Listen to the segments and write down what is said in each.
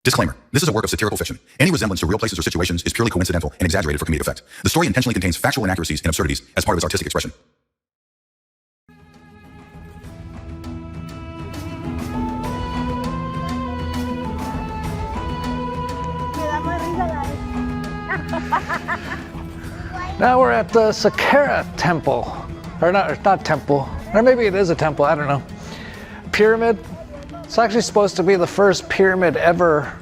Disclaimer. This is a work of satirical fiction. Any resemblance to real places or situations is purely coincidental and exaggerated for comedic effect. The story intentionally contains factual inaccuracies and absurdities as part of its artistic expression. Now we're at the Saqqara temple. Or not temple. Or maybe it is a temple, I don't know. Pyramid. It's actually supposed to be the first pyramid ever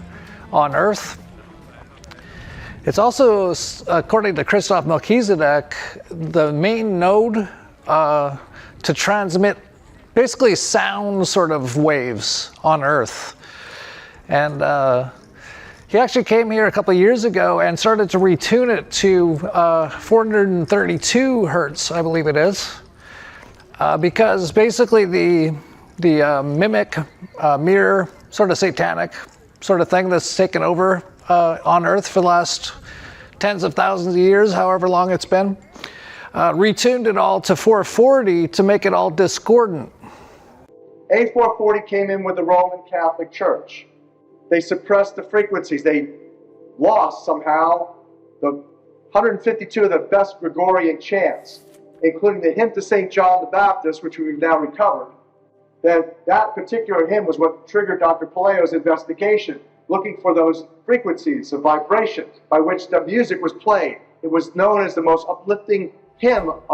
on Earth. It's also, according to Christoph Melchizedek, the main node to transmit basically sound sort of waves on Earth. And he actually came here a couple of years ago and started to retune it to 432 hertz, I believe it is. Because basically the mimic, mirror, sort of satanic sort of thing that's taken over on Earth for the last tens of thousands of years, however long it's been, retuned it all to 440 to make it all discordant. A440 came in with the Roman Catholic Church. They suppressed the frequencies. They lost somehow the 152 of the best Gregorian chants, including the hymn to St. John the Baptist, which we've now recovered. That particular hymn was what triggered Dr. Palaio's investigation, looking for those frequencies of vibration by which the music was played. It was known as the most uplifting hymn of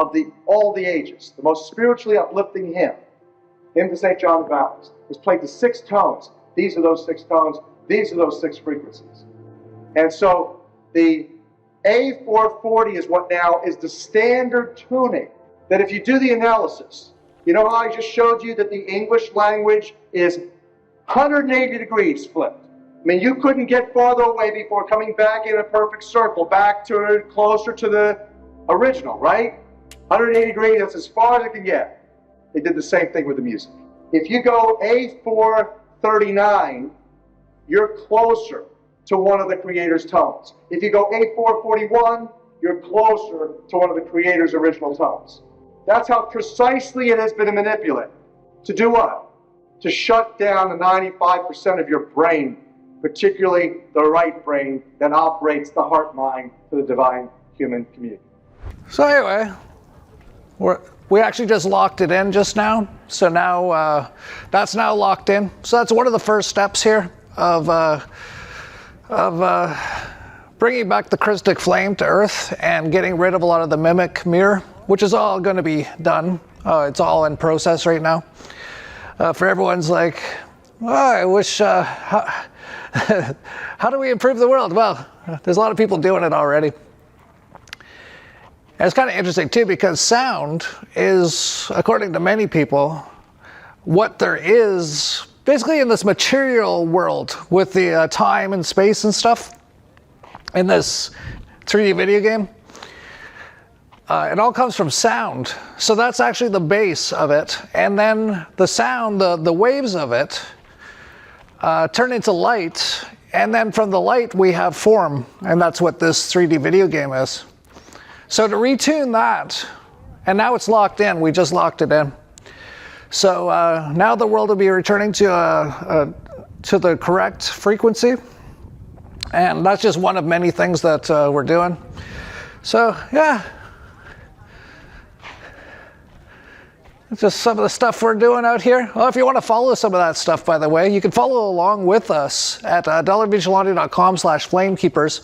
all the ages, the most spiritually uplifting hymn. Hymn to St. John the Baptist. It was played to 6 tones. These are those 6 tones. These are those 6 frequencies. And so the A440 is what now is the standard tuning. That if you do the analysis, you know how I just showed you that the English language is 180 degrees flipped? I mean, you couldn't get farther away before coming back in a perfect circle, back to closer to the original, right? 180 degrees, that's as far as it can get. They did the same thing with the music. If you go A439, you're closer to one of the creator's tones. If you go A441, you're closer to one of the creator's original tones. That's how precisely it has been manipulated. To do what? To shut down the 95% of your brain, particularly the right brain that operates the heart-mind for the divine human community. So anyway, we actually just locked it in just now. So now that's now locked in. So that's one of the first steps here of bringing back the Christic flame to Earth and getting rid of a lot of the mimic mirror, which is all going to be done. It's all in process right now. For everyone's like, oh, I wish, how do we improve the world? Well, there's a lot of people doing it already. And it's kind of interesting too, because sound is, according to many people, what there is basically in this material world with the time and space and stuff in this 3D video game. It all comes from sound. So that's actually the base of it. And then the sound, the waves of it, turn into light. And then from the light, we have form. And that's what this 3D video game is. So to retune that, and now it's locked in. We just locked it in. So now the world will be returning to the correct frequency. And that's just one of many things that we're doing. So, yeah. It's just some of the stuff we're doing out here. Well, if you want to follow some of that stuff, by the way, you can follow along with us at dollarvigilante.com/flamekeepers.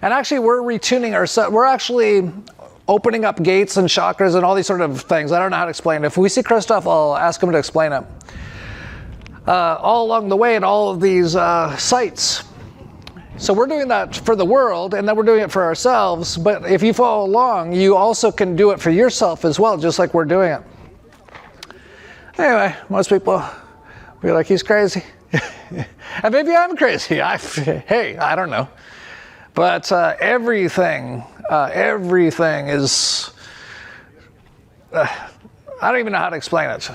And actually, we're retuning ourselves. We're actually opening up gates and chakras and all these sort of things. I don't know how to explain it. If we see Christoph, I'll ask him to explain it. All along the way at all of these sites. So we're doing that for the world, and then we're doing it for ourselves. But if you follow along, you also can do it for yourself as well, just like we're doing it. Anyway, most people be like, he's crazy. And maybe I'm crazy. Hey, I don't know. But everything is, I don't even know how to explain it.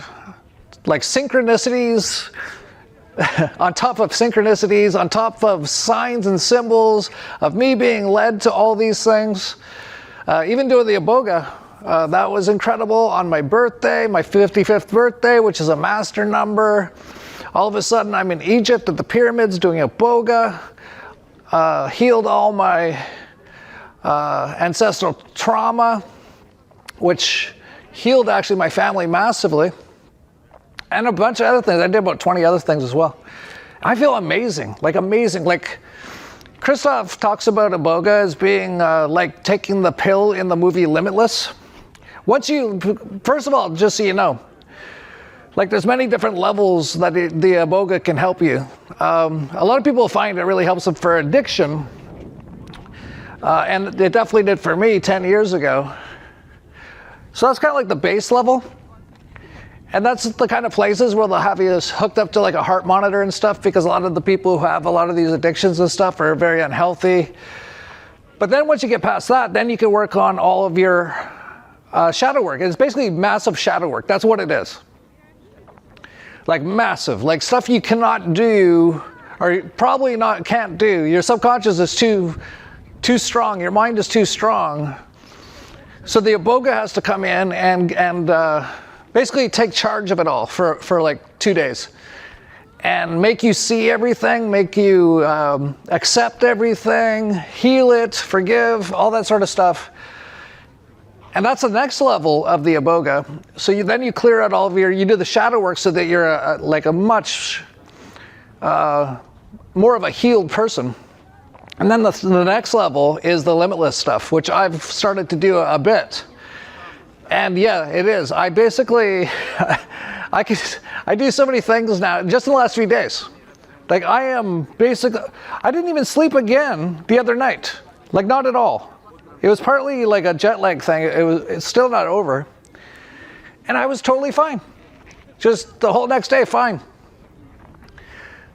Like synchronicities, on top of synchronicities, on top of signs and symbols, of me being led to all these things. Even doing the Iboga, that was incredible on my birthday, my 55th birthday, which is a master number. All of a sudden, I'm in Egypt at the pyramids doing iboga, healed all my ancestral trauma, which healed actually my family massively, and a bunch of other things. I did about 20 other things as well. I feel amazing, like amazing. Like Christoph talks about iboga as being like taking the pill in the movie Limitless. First of all, just so you know, like there's many different levels that the iboga can help you. A lot of people find it really helps them for addiction, and it definitely did for me 10 years ago. So that's kind of like the base level. And that's the kind of places where they'll have you hooked up to like a heart monitor and stuff, because a lot of the people who have a lot of these addictions and stuff are very unhealthy. But then once you get past that, then you can work on all of your shadow work. It's basically massive shadow work. That's what it is. Like massive, like stuff you cannot do, or probably can't do. Your subconscious is too strong. Your mind is too strong. So the iboga has to come in and basically take charge of it all for like 2 days, and make you see everything, make you accept everything, heal it, forgive, all that sort of stuff. And that's the next level of the iboga. So then you clear out all of you do the shadow work so that you're like a much more of a healed person. And then the next level is the limitless stuff, which I've started to do a bit. And yeah, it is. I basically, I do so many things now, just in the last few days. Like I didn't even sleep again the other night. Like not at all. It was partly like a jet lag thing. It's still not over. And I was totally fine. Just the whole next day, fine.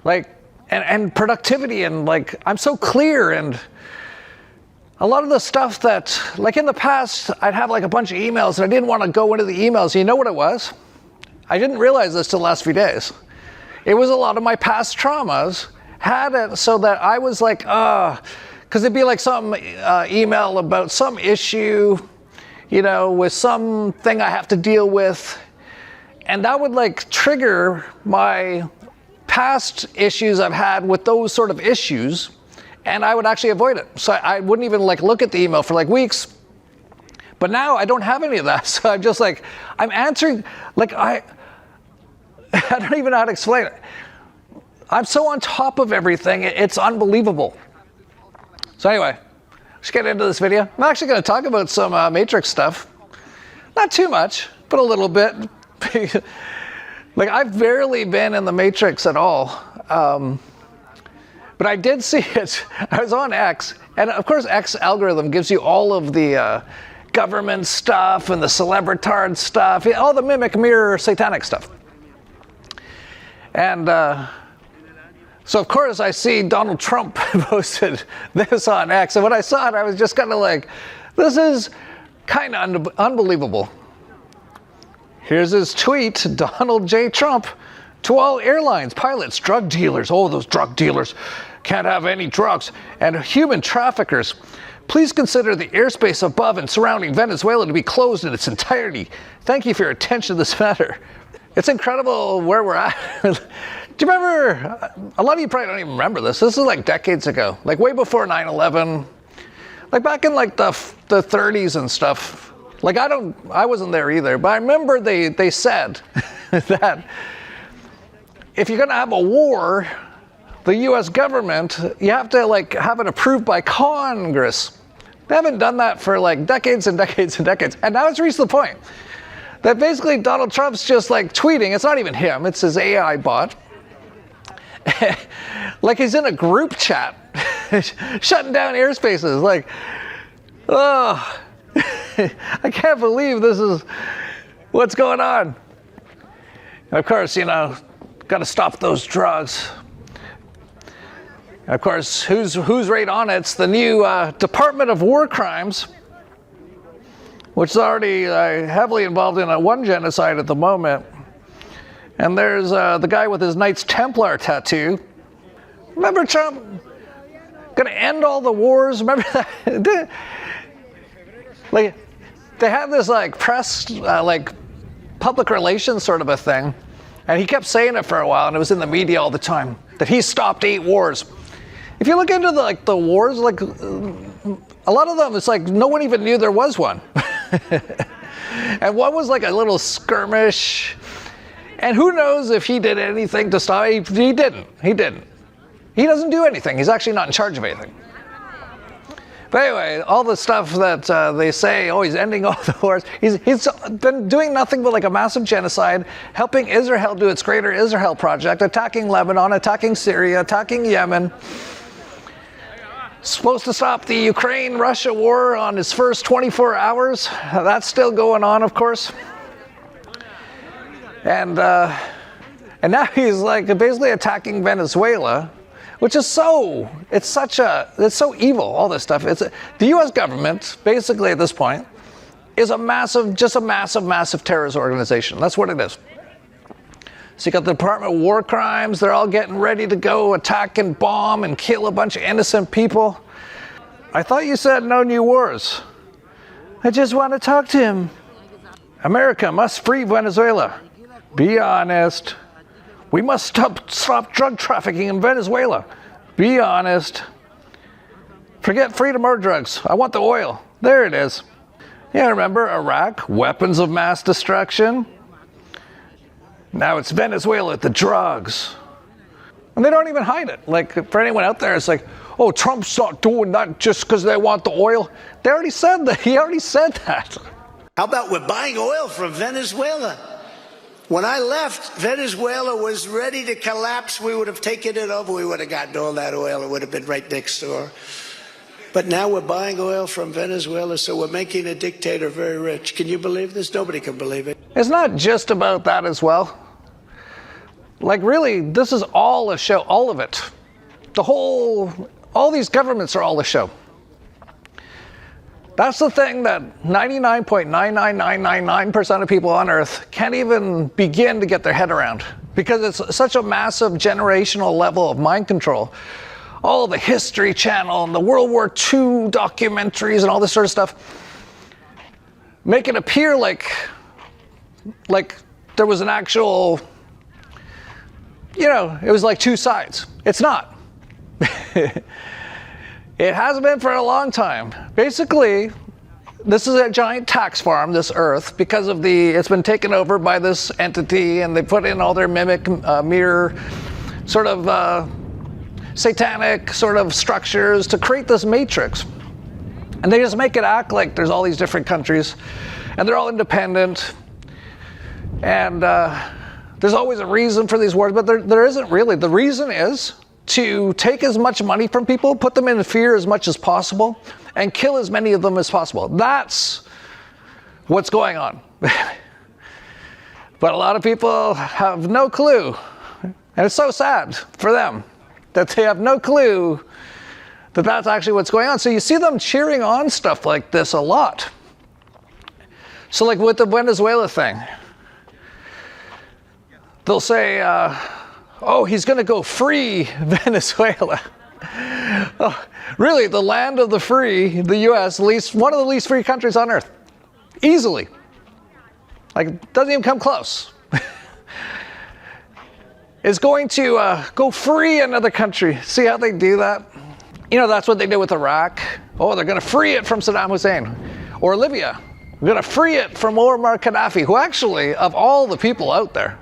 Like, and productivity, and like, I'm so clear. And a lot of the stuff that, like in the past, I'd have like a bunch of emails and I didn't want to go into the emails. You know what it was? I didn't realize this till the last few days. It was a lot of my past traumas had it so that I was like, because it'd be like some email about some issue, you know, with something I have to deal with. And that would like trigger my past issues I've had with those sort of issues. And I would actually avoid it. So I wouldn't even like look at the email for like weeks. But now I don't have any of that. So I'm just like, I'm answering, like I don't even know how to explain it. I'm so on top of everything. It's unbelievable. So anyway, let's get into this video. I'm actually going to talk about some Matrix stuff. Not too much, but a little bit. Like I've barely been in the Matrix at all. But I did see it. I was on X, and of course X algorithm gives you all of the government stuff and the celebritard stuff, all the mimic mirror satanic stuff. And so of course I see Donald Trump posted this on X, and when I saw it I was just kind of like, this is kind of unbelievable. Here's his tweet, Donald J. Trump. To all airlines, pilots, drug dealers, those drug dealers can't have any drugs, and human traffickers, please consider the airspace above and surrounding Venezuela to be closed in its entirety. Thank you for your attention to this matter. It's incredible where we're at. Do you remember, a lot of you probably don't even remember this. This is like decades ago, like way before 9/11, like back in like the 30s and stuff. Like I wasn't there either, but I remember they said that if you're going to have a war, the U.S. government, you have to like have it approved by Congress. They haven't done that for like decades and decades and decades. And now it's reached the point that basically Donald Trump's just like tweeting. It's not even him. It's his AI bot. Like he's in a group chat, shutting down airspaces. Like, oh, I can't believe this is what's going on. And of course, you know, got to stop those drugs. And of course, who's right on it? It's the new Department of War Crimes, which is already heavily involved in one genocide at the moment. And there's the guy with his Knights Templar tattoo. Remember Trump? Gonna end all the wars. Remember that? Like, they have this like press, like public relations sort of a thing. And he kept saying it for a while, and it was in the media all the time, that he stopped 8 wars. If you look into the wars, like a lot of them, it's like no one even knew there was one. And one was like a little skirmish. And who knows if he did anything to stop it? He didn't. He doesn't do anything. He's actually not in charge of anything. But anyway, all the stuff that they say, oh, he's ending all the wars. He's been doing nothing but like a massive genocide, helping Israel do its Greater Israel Project, attacking Lebanon, attacking Syria, attacking Yemen. Supposed to stop the Ukraine-Russia war on his first 24 hours. That's still going on, of course. And now he's like basically attacking Venezuela, which is it's so evil, all this stuff. The U.S. government, basically at this point, is a massive terrorist organization. That's what it is. So you got the Department of War Crimes, they're all getting ready to go attack and bomb and kill a bunch of innocent people. I thought you said no new wars. I just want to talk to him. America must free Venezuela. Be honest. We must stop drug trafficking in Venezuela. Be honest. Forget freedom or drugs. I want the oil. There it is. Yeah, remember Iraq? Weapons of mass destruction. Now it's Venezuela, the drugs. And they don't even hide it. Like, for anyone out there, it's like, oh, Trump's not doing that just because they want the oil. They already said that. He already said that. How about we're buying oil from Venezuela? When I left, Venezuela was ready to collapse. We would have taken it over. We would have gotten all that oil. It would have been right next door. But now we're buying oil from Venezuela, so we're making a dictator very rich. Can you believe this? Nobody can believe it. It's not just about that as well. Like, really, this is all a show, all of it. All these governments are all a show. That's the thing that 99.99999% of people on Earth can't even begin to get their head around, because it's such a massive generational level of mind control. All the History Channel and the World War II documentaries and all this sort of stuff make it appear like there was an actual, it was like two sides. It's not. It has been for a long time. Basically, this is a giant tax farm, this Earth, because of it's been taken over by this entity, and they put in all their mimic, mirror, sort of satanic sort of structures to create this matrix. And they just make it act like there's all these different countries, and they're all independent, and there's always a reason for these wars, but there isn't really. The reason is to take as much money from people, put them in fear as much as possible, and kill as many of them as possible. That's what's going on. But a lot of people have no clue. And it's so sad for them that they have no clue that that's actually what's going on. So you see them cheering on stuff like this a lot. So like with the Venezuela thing, they'll say, oh, he's going to go free Venezuela. Oh, really, the land of the free, the U.S., one of the least free countries on Earth. Easily. Like, doesn't even come close. Is going to go free another country. See how they do that? That's what they did with Iraq. Oh, they're going to free it from Saddam Hussein. Or Libya. We're going to free it from Muammar Gaddafi, who actually, of all the people out there,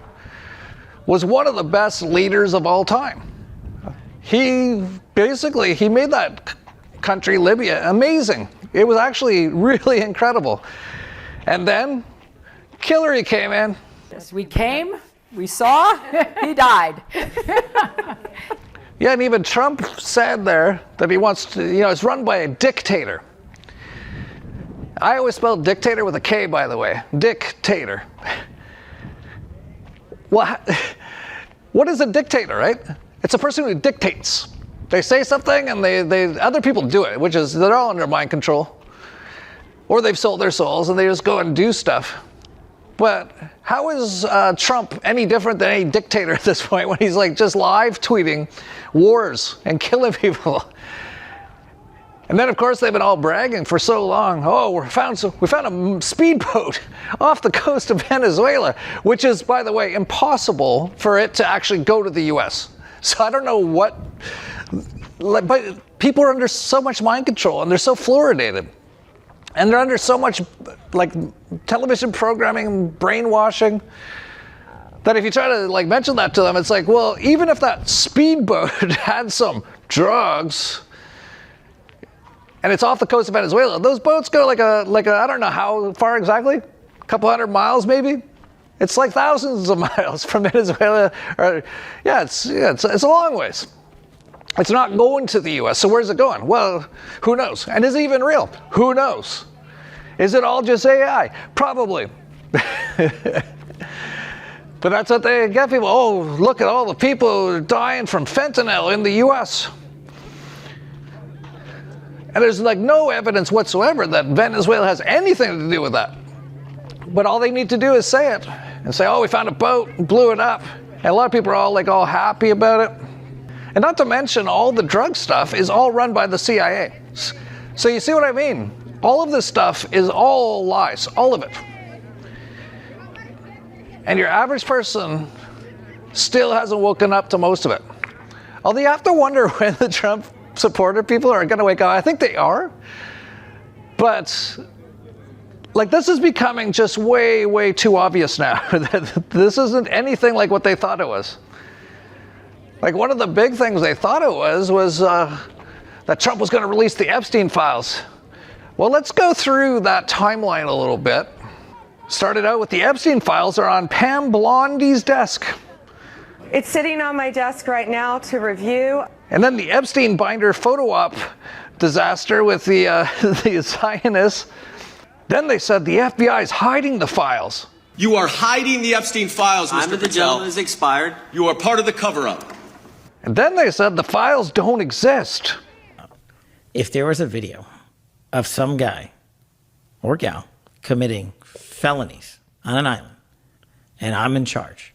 was one of the best leaders of all time. He made that country, Libya, amazing. It was actually really incredible. And then Hillary came in. Yes, we came, we saw, he died. Yeah, and even Trump said there that he wants to, it's run by a dictator. I always spell dictator with a K, by the way. Dictator. Well, what is a dictator, right? It's a person who dictates. They say something and other people do it, which is they're all under mind control. Or they've sold their souls and they just go and do stuff. But how is Trump any different than any dictator at this point when he's like just live tweeting wars and killing people? And then, of course, they've been all bragging for so long. Oh, we found a speedboat off the coast of Venezuela, which is, by the way, impossible for it to actually go to the U.S. So I don't know what, but people are under so much mind control, and they're so fluoridated. And they're under so much, like, television programming and brainwashing that if you try to, like, mention that to them, it's like, well, even if that speedboat had some drugs, and it's off the coast of Venezuela, those boats go like a I don't know how far exactly, a couple hundred miles maybe. It's like thousands of miles from Venezuela. It's a long ways. It's not going to the U.S. So where's it going? Well, who knows? And is it even real? Who knows? Is it all just AI? Probably. But that's what they get people. Oh, look at all the people dying from fentanyl in the U.S. And there's like no evidence whatsoever that Venezuela has anything to do with that. But all they need to do is say it and say, oh, we found a boat and blew it up. And a lot of people are all happy about it. And not to mention all the drug stuff is all run by the CIA. So you see what I mean? All of this stuff is all lies, all of it. And your average person still hasn't woken up to most of it. Although you have to wonder when the Trump supporter people are going to wake up. I think they are. But like this is becoming just way, way too obvious now. This isn't anything like what they thought it was. Like one of the big things they thought it was that Trump was going to release the Epstein files. Well, let's go through that timeline a little bit. Started out with the Epstein files are on Pam Blondy's desk. It's sitting on my desk right now to review. And then the Epstein binder photo op disaster with the Zionists. Then they said the FBI is hiding the files. You are hiding the Epstein files, Mr. Time of the Patel. gentleman has expired. You are part of the cover-up. And then they said the files don't exist. If there was a video of some guy or gal committing felonies on an island and I'm in charge,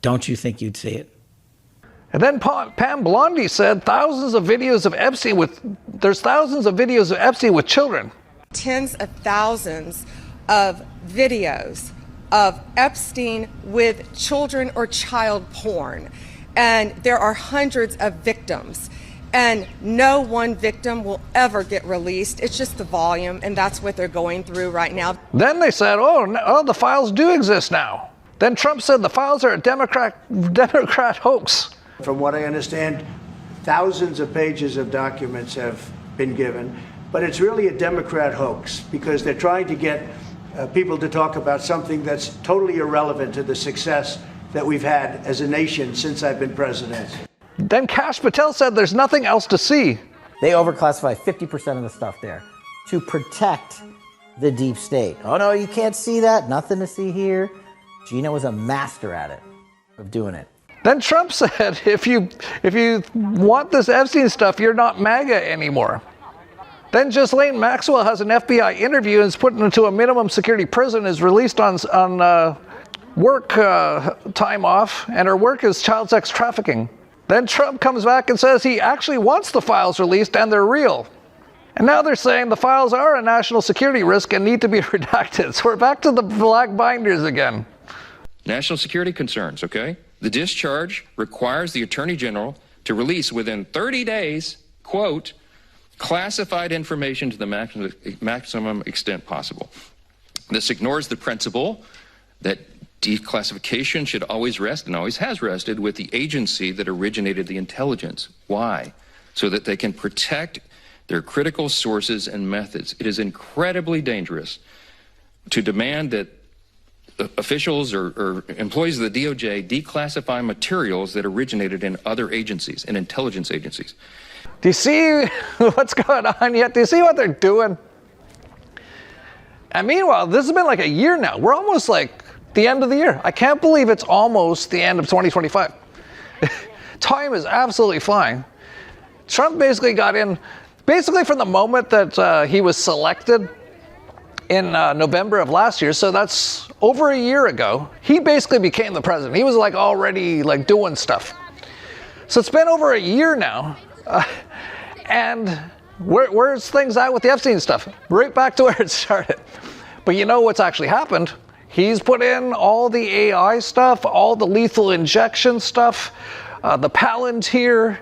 don't you think you'd see it? And then Pam Blondy said thousands of videos of Epstein with children. Tens of thousands of videos of Epstein with children or child porn. And there are hundreds of victims. And no one victim will ever get released. It's just the volume, and that's what they're going through right now. Then they said, oh, the files do exist now. Then Trump said the files are a Democrat hoax. From what I understand, thousands of pages of documents have been given, but it's really a Democrat hoax because they're trying to get people to talk about something that's totally irrelevant to the success that we've had as a nation since I've been president. Then Kash Patel said there's nothing else to see. They overclassify 50% of the stuff there to protect the deep state. Oh no, you can't see that. Nothing to see here. Gina was a master at it, of doing it. Then Trump said, if you want this Epstein stuff, you're not MAGA anymore. Then Ghislaine Maxwell has an FBI interview and is put into a minimum security prison, is released on work time off, and her work is child sex trafficking. Then Trump comes back and says he actually wants the files released and they're real. And now they're saying the files are a national security risk and need to be redacted. So we're back to the black binders again. National security concerns, okay? The discharge requires the Attorney General to release within 30 days, quote, classified information to the maximum extent possible. This ignores the principle that declassification should always rest, and always has rested, with the agency that originated the intelligence. Why? So that they can protect their critical sources and methods. It is incredibly dangerous to demand that officials or employees of the DOJ declassify materials that originated in other agencies, in intelligence agencies. Do you see what's going on yet? Do you see what they're doing? And meanwhile, this has been like a year now. We're almost like the end of the year. I can't believe it's almost the end of 2025. Time is absolutely flying. Trump basically got in, basically from the moment that he was selected in November of last year, so that's over a year ago, he basically became the president. He was like already like doing stuff. So it's been over a year now, and Where's things at with the Epstein stuff? Right back to where it started. But you know what's actually happened? He's put in all the AI stuff, all the lethal injection stuff, the Palantir,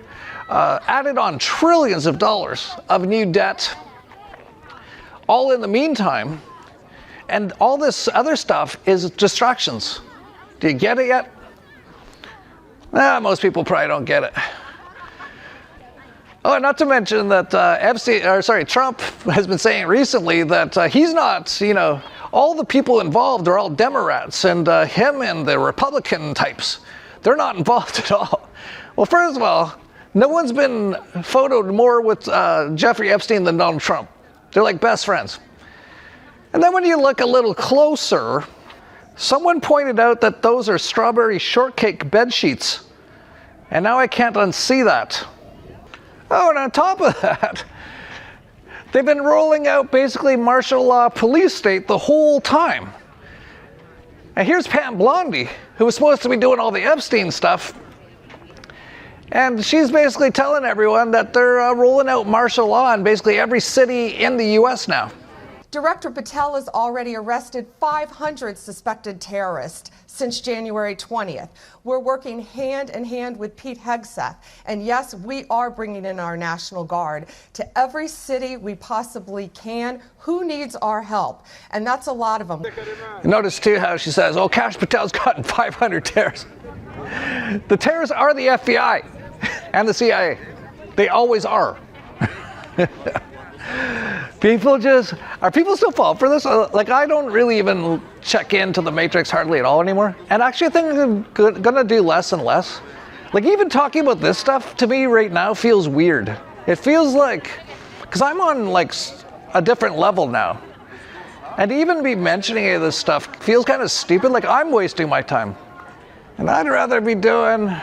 added on trillions of dollars of new debt, all in the meantime. And all this other stuff is distractions. Do you get it yet? Most people probably don't get it. Oh, and not to mention that Trump has been saying recently that he's not, all the people involved are all Democrats, and him and the Republican types, they're not involved at all. Well, first of all, no one's been photoed more with Jeffrey Epstein than Donald Trump. They're like best friends. And then when you look a little closer, someone pointed out that those are strawberry shortcake bed sheets. And now I can't unsee that. Oh, and on top of that, they've been rolling out basically martial law police state the whole time. And here's Pam Blondie, who was supposed to be doing all the Epstein stuff. And she's basically telling everyone that they're rolling out martial law in basically every city in the U.S. now. Director Patel has already arrested 500 suspected terrorists since January 20th. We're working hand in hand with Pete Hegseth. And yes, we are bringing in our National Guard to every city we possibly can. Who needs our help? And that's a lot of them. Notice too how she says, oh, Kash Patel's gotten 500 terrorists. The terrorists are the FBI and the CIA. They always are. Are people still fall for this? Like, I don't really even check into the Matrix hardly at all anymore. And actually I think I'm gonna do less and less. Like, even talking about this stuff to me right now feels weird. It feels like, because I'm on like a different level now. And to even be mentioning any of this stuff feels kind of stupid, like I'm wasting my time. And I'd rather be doing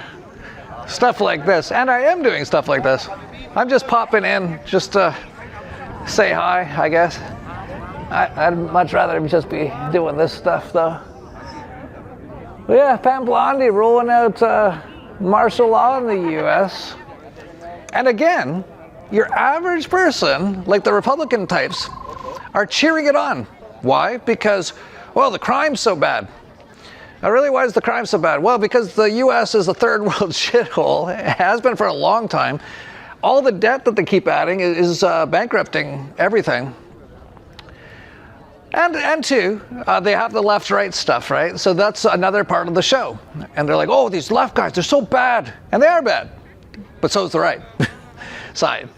stuff like this. And I am doing stuff like this. I'm just popping in just to say hi, I guess. I'd much rather just be doing this stuff, though. But yeah, Pam Blondie rolling out martial law in the U.S. And again, your average person, like the Republican types, are cheering it on. Why? Because, well, the crime's so bad. Now, really, why is the crime so bad? Well, because the U.S. is a third world shithole. It has been for a long time. All the debt that they keep adding is bankrupting everything. And two, they have the left-right stuff, right? So that's another part of the show. And they're like, oh, these left guys, they're so bad. And they are bad. But so is the right side.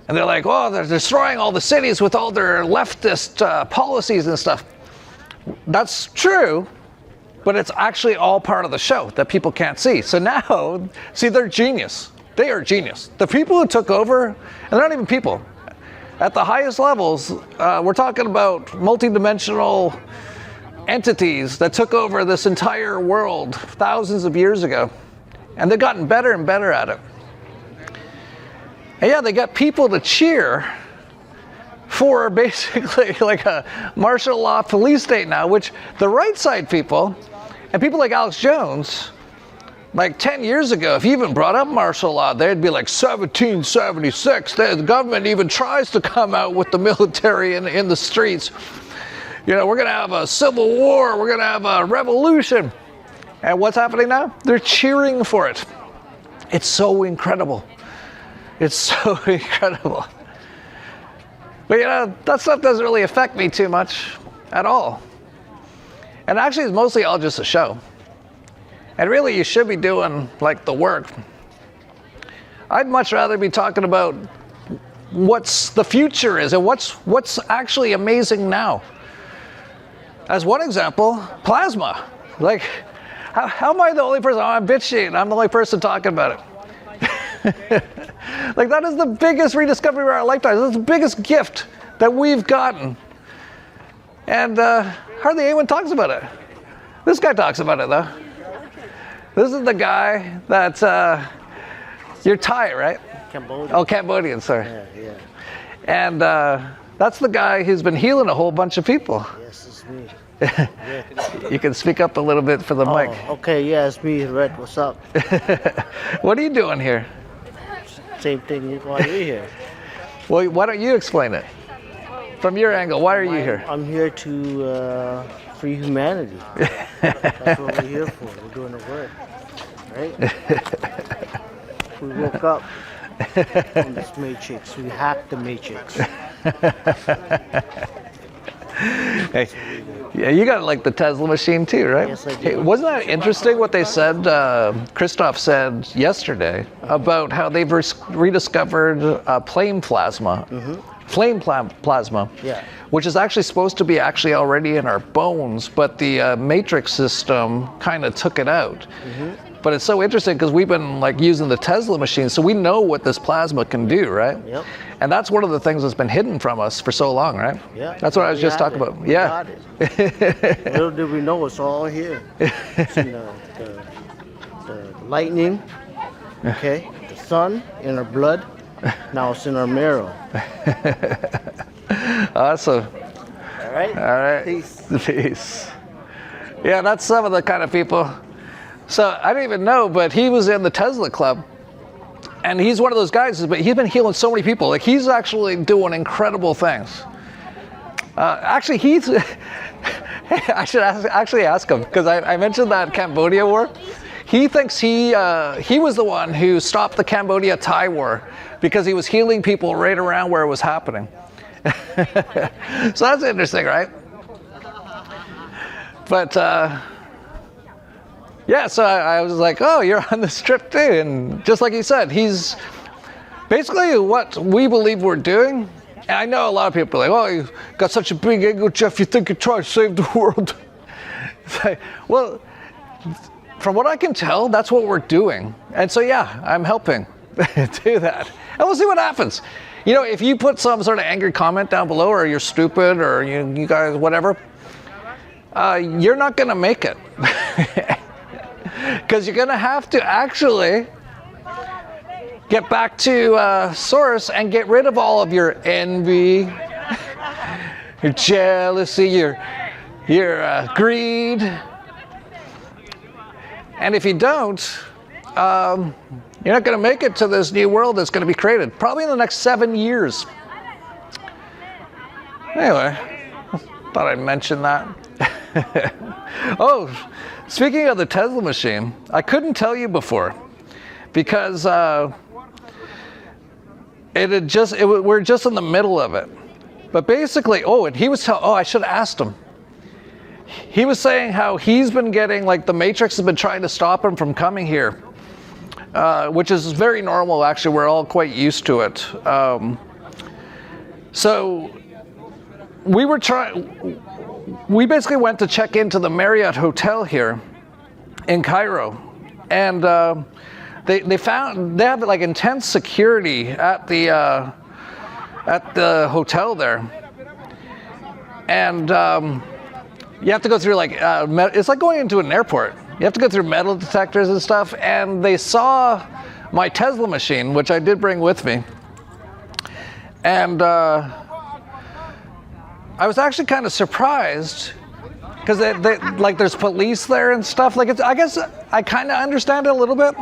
And they're like, oh, they're destroying all the cities with all their leftist policies and stuff. That's true. But it's actually all part of the show that people can't see. So now, see, they're genius. They are genius. The people who took over, and they're not even people. At the highest levels, we're talking about multidimensional entities that took over this entire world thousands of years ago. And they've gotten better and better at it. And yeah, they got people to cheer for basically like a martial law police state now, which the right side people, and people like Alex Jones, like 10 years ago, if you even brought up martial law, they'd be like 1776. The government even tries to come out with the military in the streets. You know, we're going to have a civil war. We're going to have a revolution. And what's happening now? They're cheering for it. It's so incredible. It's so incredible. But you know, that stuff doesn't really affect me too much at all. And actually, it's mostly all just a show. And really, you should be doing like the work. I'd much rather be talking about what's the future is and what's actually amazing now. As one example, plasma. Like, how am I the only person? I'm bitching. I'm the only person talking about it. Like, that is the biggest rediscovery of our lifetime. That's the biggest gift that we've gotten. And hardly anyone talks about it. This guy talks about it, though. This is the guy that's, you're Thai, right? Cambodian. Oh, Cambodian, sorry. Yeah. And that's the guy who's been healing a whole bunch of people. Yes, it's me. You can speak up a little bit for the mic. Okay, yeah, it's me, Red. What's up? What are you doing here? same thing while you're here. Well, why don't you explain it? From your angle, why are you here? I'm here to free humanity. That's what we're here for. We're doing the work, right? We woke up from this matrix. We hacked the matrix. Hey, yeah, you got like the Tesla machine too, right? Yes, I do. Hey, wasn't that interesting what they said, Christoph said yesterday about how they've rediscovered flame plasma? Flame plasma, Yeah. which is actually supposed to be actually already in our bones, but the matrix system kind of took it out. But it's so interesting because we've been like using the Tesla machine, so we know what this plasma can do, right? Yep. And that's one of the things that's been hidden from us for so long, right? Yeah. That's what I was just talking about. Yeah. Got it. Little did we know it's all here. It's in the lightning, okay, the sun in our blood. Now it's in our marrow. Awesome. All right. All right. Peace. Yeah, that's some of the kind of people. So I didn't even know, but he was in the Tesla club. And he's one of those guys, but he's been healing so many people. Like, he's actually doing incredible things. Actually, he's... I should actually ask him, because I mentioned that Cambodia war. He thinks he was the one who stopped the Cambodia-Thai war because he was healing people right around where it was happening. So that's interesting, right? But... yeah, so I was like, oh, you're on this trip too. And just like he said, he's basically what we believe we're doing. And I know a lot of people are like, oh, you got such a big ego, Jeff, you think you're trying to save the world. It's like, well, from what I can tell, that's what we're doing. And so, yeah, I'm helping do that. And we'll see what happens. You know, if you put some sort of angry comment down below, or you're stupid, or you guys, whatever, you're not going to make it. Because you're going to have to actually get back to source and get rid of all of your envy, your jealousy, your greed. And if you don't, you're not going to make it to this new world that's going to be created, probably in the next 7 years. Anyway, thought I'd mention that. Oh, speaking of the Tesla machine, I couldn't tell you before because we're just in the middle of it. But basically, I should have asked him. He was saying how he's been getting, like, the Matrix has been trying to stop him from coming here, which is very normal, actually. We're all quite used to it. So we basically went to check into the Marriott Hotel here in Cairo, and they have like intense security at the hotel there, and you have to go through like it's like going into an airport. You have to go through metal detectors and stuff, and they saw my Tesla machine, which I did bring with me, and I was actually kind of surprised because they like there's police there and stuff. Like, I guess I kind of understand it a little bit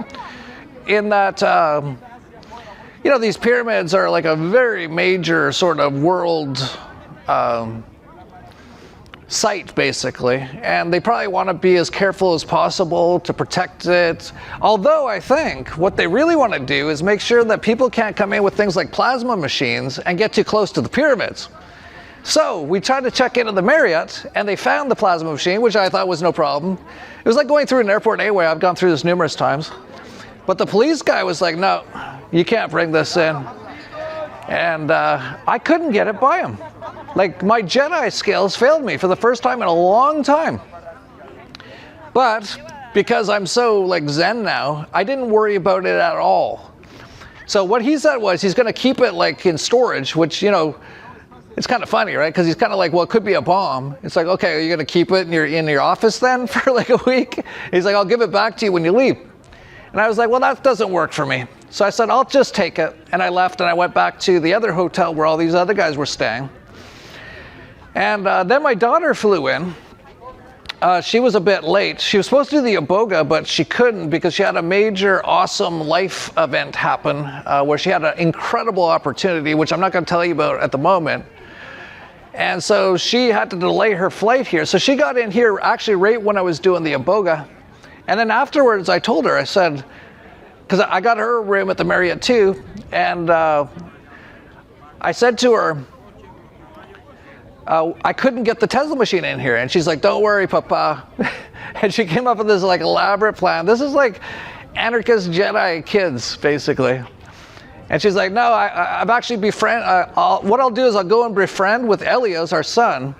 in that these pyramids are like a very major sort of world site, basically, and they probably want to be as careful as possible to protect it. Although I think what they really want to do is make sure that people can't come in with things like plasma machines and get too close to the pyramids. So we tried to check into the Marriott, and they found the plasma machine, which I thought was no problem. It was like going through an airport anyway. I've gone through this numerous times. But the police guy was like, no, you can't bring this in. And I couldn't get it by him. Like, my Jedi skills failed me for the first time in a long time. But because I'm so like Zen now, I didn't worry about it at all. So what he said was he's going to keep it like in storage, which, it's kind of funny, right? Because he's kind of like, well, it could be a bomb. It's like, okay, are you going to keep it in your office then for like a week? He's like, I'll give it back to you when you leave. And I was like, well, that doesn't work for me. So I said, I'll just take it. And I left, and I went back to the other hotel where all these other guys were staying. And then my daughter flew in. she was a bit late. She was supposed to do the Iboga, but she couldn't because she had a major, awesome life event happen where she had an incredible opportunity, which I'm not going to tell you about at the moment. And so she had to delay her flight here. So she got in here actually right when I was doing the Iboga. And then afterwards, I told her, I said, because I got her a room at the Marriott too, and I said to her, I couldn't get the Tesla machine in here. And she's like, don't worry, Papa. And she came up with this like elaborate plan. This is like anarchist Jedi kids, basically. And she's like, no, I've actually what I'll do is I'll go and befriend with Elios, our son,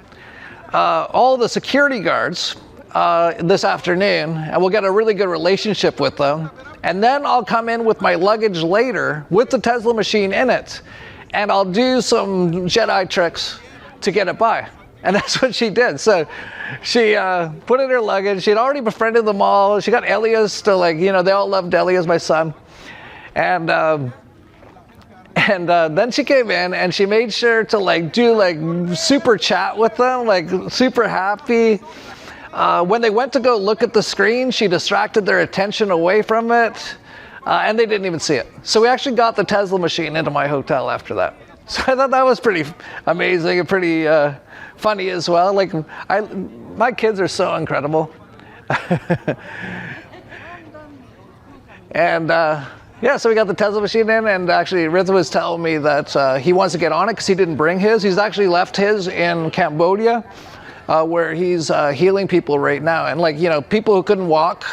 all the security guards this afternoon, and we'll get a really good relationship with them. And then I'll come in with my luggage later with the Tesla machine in it, and I'll do some Jedi tricks to get it by. And that's what she did. So she put in her luggage. She'd already befriended them all. She got Elias to, like, you know, they all loved Elias, my son. And then she came in and she made sure to like do like super chat with them, like super happy. When they went to go look at the screen, she distracted their attention away from it, and they didn't even see it. So we actually got the Tesla machine into my hotel after that. So I thought that was pretty amazing and pretty funny as well. Like, my kids are so incredible. And yeah, so we got the Tesla machine in, and actually Ritha was telling me that he wants to get on it because he didn't bring his. He's actually left his in Cambodia, where he's healing people right now. And like, you know, people who couldn't walk,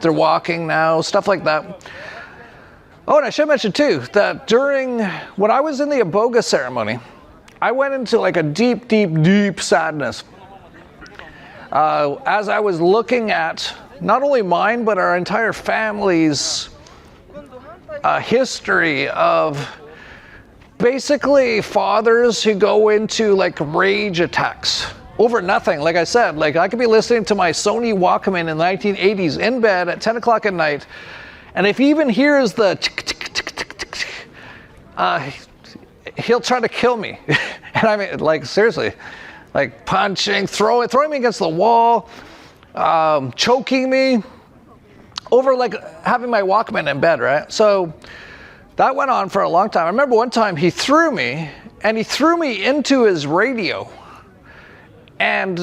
they're walking now, stuff like that. Oh, and I should mention too, that when I was in the Iboga ceremony, I went into like a deep, deep, deep sadness. As I was looking at not only mine, but our entire family's history of basically fathers who go into like rage attacks over nothing. Like I said, like I could be listening to my Sony Walkman in the 1980s in bed at 10 o'clock at night, and if he even hears the he'll try to kill me. And I mean, like, seriously, like punching, throwing me against the wall, choking me over like having my Walkman in bed, right? So that went on for a long time. I remember one time he threw me into his radio, and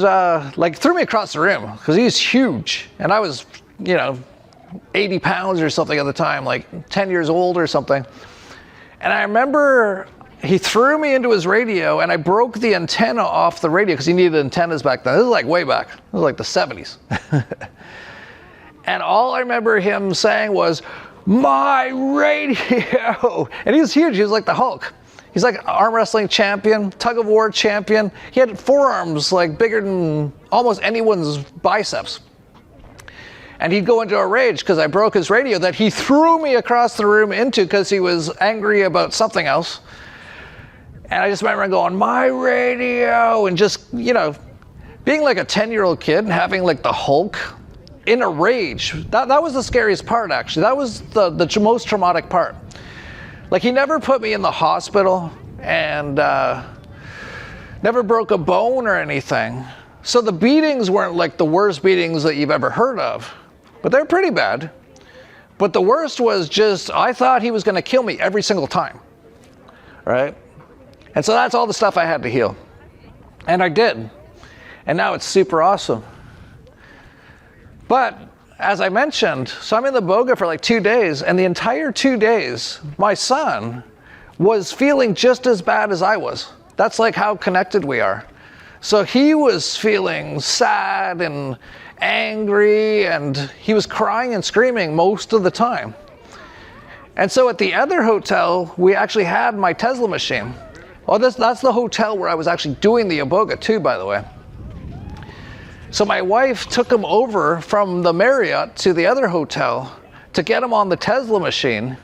like threw me across the room because he's huge, and I was, you know, 80 pounds or something at the time, like 10 years old or something. And I remember he threw me into his radio, and I broke the antenna off the radio because he needed antennas back then. This is like way back. This was like the 70s. And all I remember him saying was, "My radio!" And he was huge. He was like the Hulk. He's like an arm wrestling champion, tug of war champion. He had forearms like bigger than almost anyone's biceps. And he'd go into a rage because I broke his radio that he threw me across the room into because he was angry about something else. And I just remember going, "My radio," and just, you know, being like a 10-year-old kid and having like the Hulk in a rage. That was the scariest part, actually. That was the most traumatic part. Like, he never put me in the hospital and never broke a bone or anything. So the beatings weren't like the worst beatings that you've ever heard of, but they're pretty bad. But the worst was just, I thought he was going to kill me every single time, right? And so that's all the stuff I had to heal. And I did. And now it's super awesome. But as I mentioned, so I'm in the Iboga for like 2 days, and the entire 2 days, my son was feeling just as bad as I was. That's like how connected we are. So he was feeling sad and angry, and he was crying and screaming most of the time. And so at the other hotel, we actually had my Tesla machine. Oh, that's the hotel where I was actually doing the Iboga too, by the way. So my wife took him over from the Marriott to the other hotel to get him on the Tesla machine.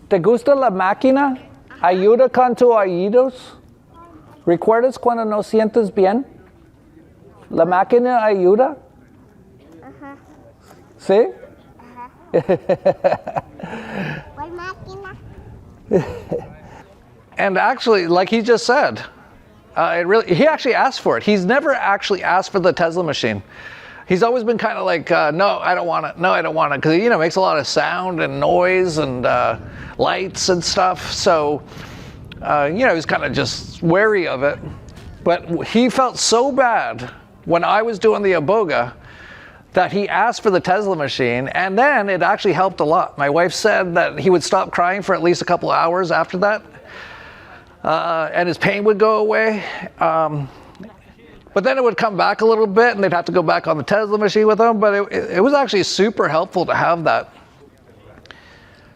¿Te gusta la máquina? Ayuda con tus oídos. ¿Recuerdas cuando no sientes bien? ¿La máquina ayuda? ¿Sí? ¿Cuál máquina? And actually, like he just said, he actually asked for it. He's never actually asked for the Tesla machine. He's always been kind of like, no, I don't want it. No, I don't want it. Because, it makes a lot of sound and noise and lights and stuff. So, he's kind of just wary of it. But he felt so bad when I was doing the Iboga that he asked for the Tesla machine, and then it actually helped a lot. My wife said that he would stop crying for at least a couple of hours after that, and his pain would go away. But then it would come back a little bit, and they'd have to go back on the Tesla machine with him, but it was actually super helpful to have that.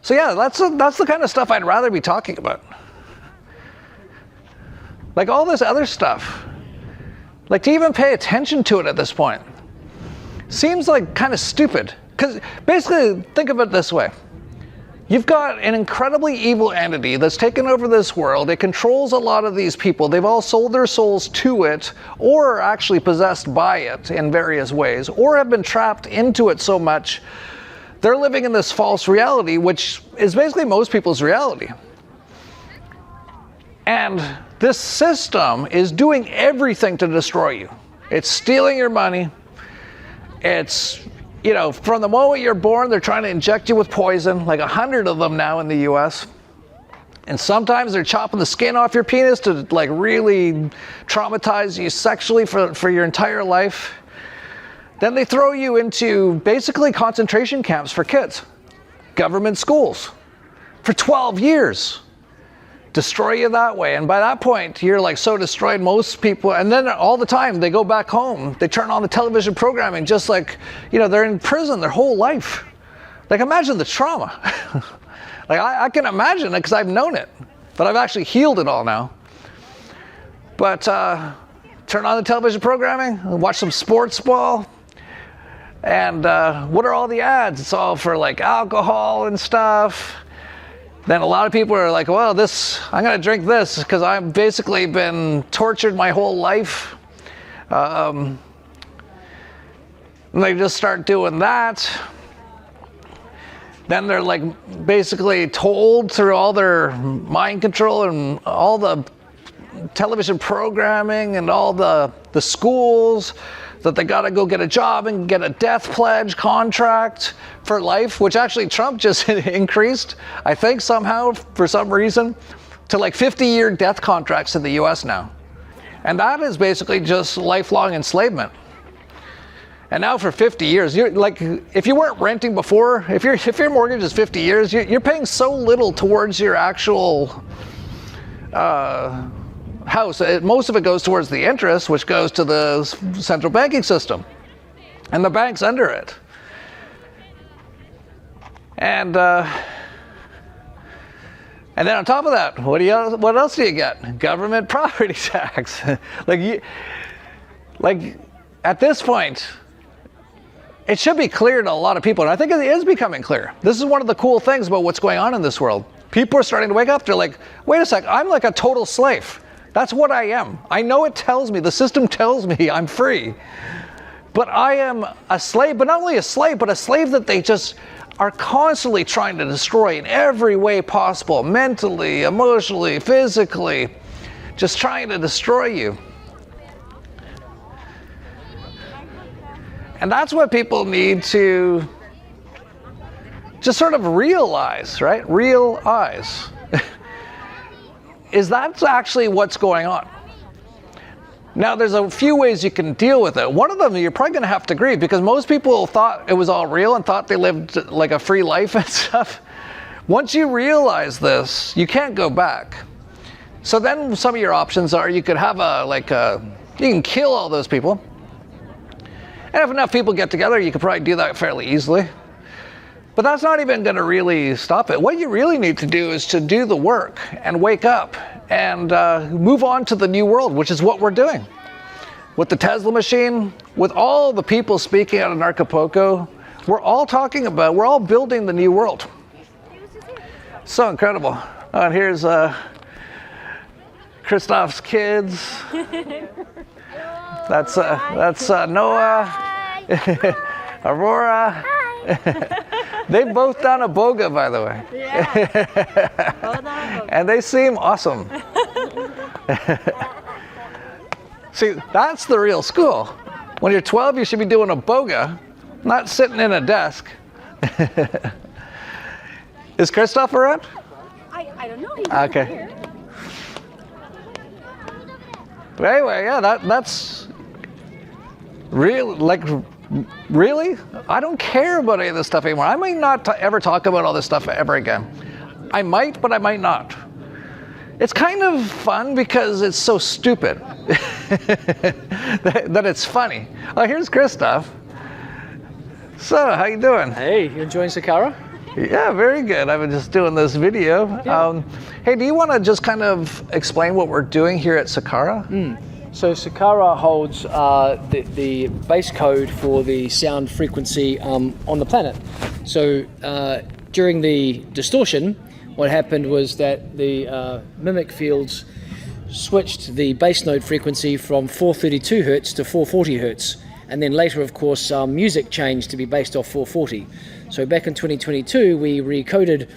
So yeah, that's the kind of stuff I'd rather be talking about. Like all this other stuff. Like to even pay attention to it at this point seems like kind of stupid. Because basically, think of it this way. You've got an incredibly evil entity that's taken over this world. It controls a lot of these people. They've all sold their souls to it, or are actually possessed by it in various ways, or have been trapped into it so much they're living in this false reality, which is basically most people's reality. And this system is doing everything to destroy you. It's stealing your money. It's, from the moment you're born, they're trying to inject you with poison, like 100 of them now in the US. And sometimes they're chopping the skin off your penis to like really traumatize you sexually for your entire life. Then they throw you into basically concentration camps for kids, government schools, for 12 years. Destroy you that way, and by that point you're like so destroyed, most people, and then all the time they go back home, they turn on the television programming just like they're in prison their whole life. Like imagine the trauma. Like I can imagine it because I've known it, but I've actually healed it all now. But turn on the television programming, watch some sports ball, and what are all the ads? It's all for like alcohol and stuff. Then a lot of people are like, well, I'm going to drink this because I've basically been tortured my whole life. And they just start doing that. Then they're like basically told through all their mind control and all the television programming and all the schools that they got to go get a job and get a death pledge contract for life, which actually Trump just increased, I think somehow, for some reason, to like 50-year death contracts in the US now. And that is basically just lifelong enslavement. And now for 50 years, you're like, if you weren't renting before, if your mortgage is 50 years, you're paying so little towards your actual house. Most of it goes towards the interest, which goes to the central banking system and the banks under it. And then on top of that, what else do you get? Government property tax. like at this point, it should be clear to a lot of people, and I think it is becoming clear. This is one of the cool things about what's going on in this world. People are starting to wake up. They're like, wait a sec, I'm like a total slave. That's what I am. I know it tells me, the system tells me I'm free. But I am a slave, but not only a slave, but a slave that they just are constantly trying to destroy in every way possible, mentally, emotionally, physically, just trying to destroy you. And that's what people need to just sort of realize, right? Realize. Is that's actually what's going on. Now, there's a few ways you can deal with it. One of them, you're probably going to have to agree, because most people thought it was all real and thought they lived like a free life and stuff. Once you realize this, you can't go back. So then some of your options are you could have you can kill all those people. And if enough people get together, you could probably do that fairly easily. But that's not even going to really stop it. What you really need to do is to do the work and wake up and move on to the new world, which is what we're doing. With the Tesla machine, with all the people speaking at Anarchapulco, we're all building the new world. So incredible. And here's Christoph's kids. That's Noah, Aurora. They've both done a boga, by the way. Yeah. And they seem awesome. See, that's the real school. When you're 12, you should be doing a boga, not sitting in a desk. Is Christoph around? I don't know. He's Okay. here. But anyway, yeah, that's real. Like, really? I don't care about any of this stuff anymore. I might not ever talk about all this stuff ever again. I might, but I might not. It's kind of fun because it's so stupid that it's funny. Oh, here's Christoph. So, how you doing? Hey, you enjoying Saqqara? Yeah, very good. I've been just doing this video. Yeah. Hey, do you want to just kind of explain what we're doing here at Saqqara? So Saqqara holds the base code for the sound frequency on the planet. So during the distortion, what happened was that the mimic fields switched the base node frequency from 432 hertz to 440 hertz. And then later, of course, music changed to be based off 440. So back in 2022, we recoded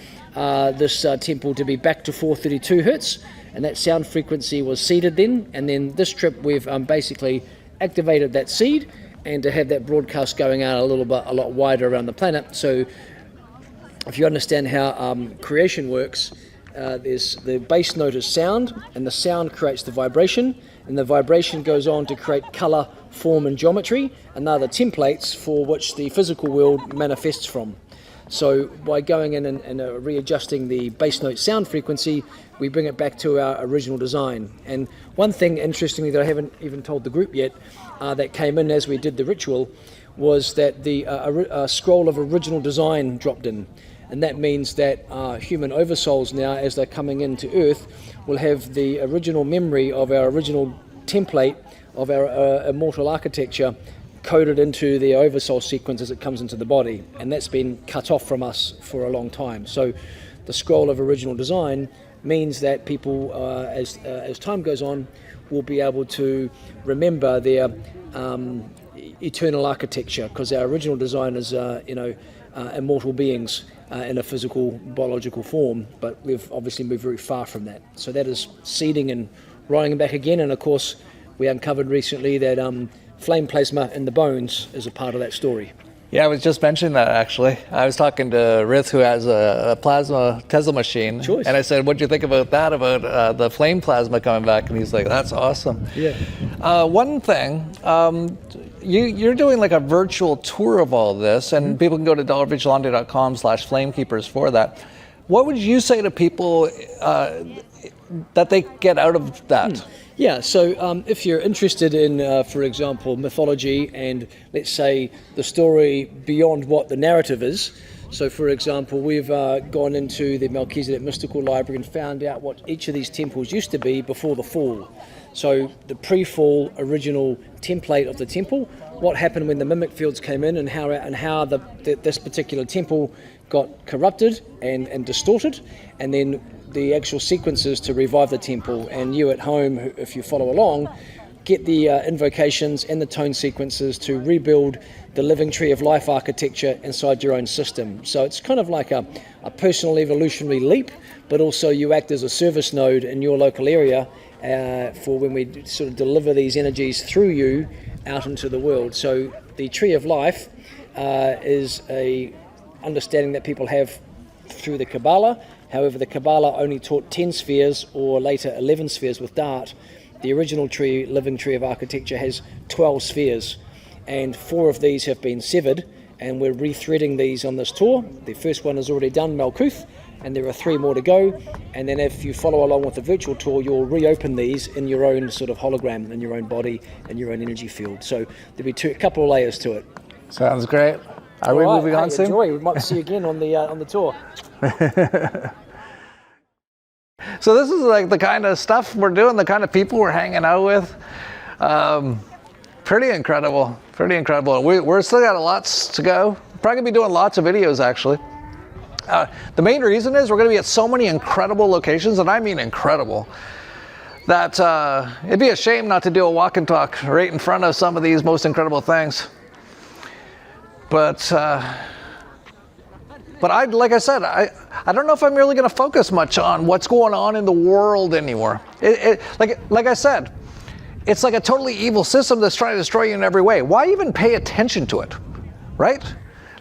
this temple to be back to 432 hertz, and that sound frequency was seeded then. And then this trip, we've basically activated that seed, and to have that broadcast going out a lot wider around the planet. So if you understand how creation works, there's the base note is sound, and the sound creates the vibration, and the vibration goes on to create color, form, and geometry, and they're the templates for which the physical world manifests from. So by going in and readjusting the base note sound frequency, we bring it back to our original design. And one thing, interestingly, that I haven't even told the group yet, that came in as we did the ritual, was that the scroll of original design dropped in. And that means that human oversouls now, as they're coming into Earth, will have the original memory of our original template of our immortal architecture coded into the oversoul sequence as it comes into the body. And that's been cut off from us for a long time. So the scroll of original design means that people, as time goes on, will be able to remember their eternal architecture, because our original design is, immortal beings in a physical, biological form, but we've obviously moved very far from that. So that is seeding and rolling back again, and of course we uncovered recently that flame plasma in the bones is a part of that story. Yeah, I was just mentioning that actually. I was talking to Rith, who has a plasma Tesla machine, and I said, "What do you think about that? About the flame plasma coming back?" And he's like, "That's awesome." Yeah. One thing, you're doing like a virtual tour of all this, and people can go to dollarvigilante.com/flamekeepers for that. What would you say to people that they get out of that? Yeah, so if you're interested in, for example, mythology and, let's say, the story beyond what the narrative is, so for example, we've gone into the Melchizedek Mystical Library and found out what each of these temples used to be before the fall. So the pre-fall original template of the temple, what happened when the mimic fields came in, and how this particular temple got corrupted and distorted, and then the actual sequences to revive the temple. And you at home, if you follow along, get the invocations and the tone sequences to rebuild the living tree of life architecture inside your own system. So it's kind of like a personal evolutionary leap, but also you act as a service node in your local area for when we sort of deliver these energies through you out into the world. So the tree of life is a understanding that people have through the Kabbalah. However, the Kabbalah only taught 10 spheres, or later 11 spheres with Dart. The original tree, living tree of architecture, has 12 spheres, and 4 of these have been severed, and we're rethreading these on this tour. The first one is already done, Malkuth, and there are 3 more to go. And then if you follow along with the virtual tour, you'll reopen these in your own sort of hologram, in your own body, and your own energy field. So there'll be a couple of layers to it. Sounds great. Are we moving on soon? Enjoy. We might see you again on the tour. So this is like the kind of stuff we're doing, the kind of people we're hanging out with. Pretty incredible. We're still got lots to go. Probably gonna be doing lots of videos actually. The main reason is we're gonna be at so many incredible locations, and I mean incredible. that it'd be a shame not to do a walk and talk right in front of some of these most incredible things. But like I said, I don't know if I'm really going to focus much on what's going on in the world anymore. Like I said, it's like a totally evil system that's trying to destroy you in every way. Why even pay attention to it, right?